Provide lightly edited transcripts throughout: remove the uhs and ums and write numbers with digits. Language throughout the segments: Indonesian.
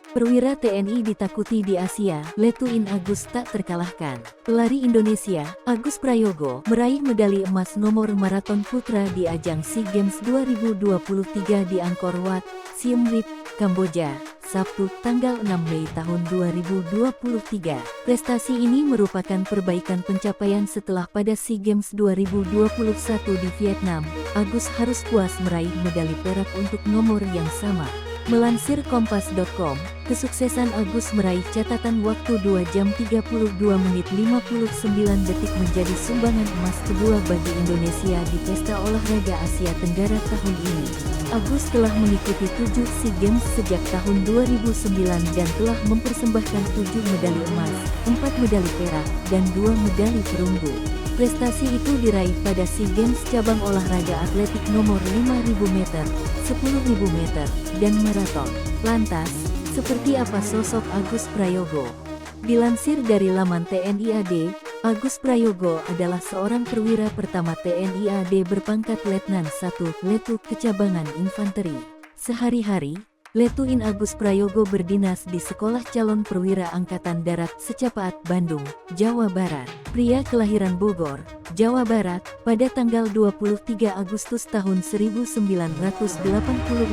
Perwira TNI ditakuti di Asia, Letuin Agus tak terkalahkan. Pelari Indonesia, Agus Prayogo, meraih medali emas nomor maraton putra di ajang SEA Games 2023 di Angkor Wat, Siem Reap, Kamboja, Sabtu, tanggal 6 Mei tahun 2023. Prestasi ini merupakan perbaikan pencapaian setelah pada SEA Games 2021 di Vietnam, Agus harus puas meraih medali perak untuk nomor yang sama. Melansir Kompas.com, kesuksesan Agus meraih catatan waktu 2 jam 32 menit 59 detik menjadi sumbangan emas kedua bagi Indonesia di Pesta Olahraga Asia Tenggara tahun ini. Agus telah mengikuti 7 SEA Games sejak tahun 2009 dan telah mempersembahkan 7 medali emas, 4 medali perak, dan 2 medali perunggu. Prestasi itu diraih pada SEA Games cabang olahraga atletik nomor 5.000 meter, 10.000 meter, dan maraton. Lantas, seperti apa sosok Agus Prayogo? Dilansir dari laman TNI AD, Agus Prayogo adalah seorang perwira pertama TNI AD berpangkat Letnan 1 Letu Kecabangan Infanteri. Sehari-hari, Letuin Agus Prayogo berdinas di Sekolah Calon Perwira Angkatan Darat Secapaat Bandung, Jawa Barat. Pria kelahiran Bogor, Jawa Barat, pada tanggal 23 Agustus tahun 1985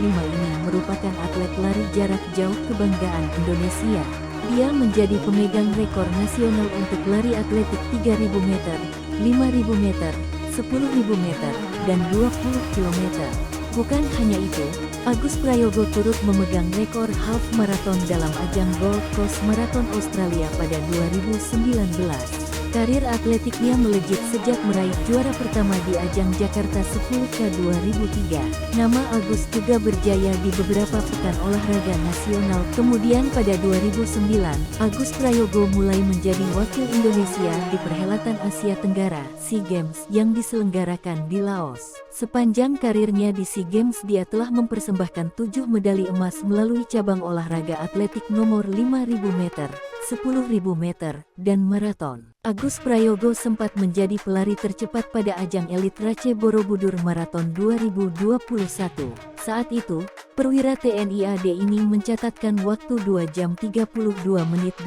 ini merupakan atlet lari jarak jauh kebanggaan Indonesia. Dia menjadi pemegang rekor nasional untuk lari atletik 3.000 meter, 5.000 meter, 10.000 meter, dan 20 km. Bukan hanya itu, Agus Prayogo turut memegang rekor half marathon dalam ajang Gold Coast Marathon Australia pada 2019. Karir atletiknya melejit sejak meraih juara pertama di ajang Jakarta 10K 2003. Nama Agus juga berjaya di beberapa pekan olahraga nasional. Kemudian pada 2009, Agus Prayogo mulai menjadi wakil Indonesia di perhelatan Asia Tenggara SEA Games yang diselenggarakan di Laos. Sepanjang karirnya di SEA Games dia telah mempersembahkan 7 medali emas melalui cabang olahraga atletik nomor 5.000 meter, 10.000 meter, dan maraton. Agus Prayogo sempat menjadi pelari tercepat pada ajang elit Race Borobudur Marathon 2021. Saat itu, perwira TNI AD ini mencatatkan waktu 2 jam 32 menit.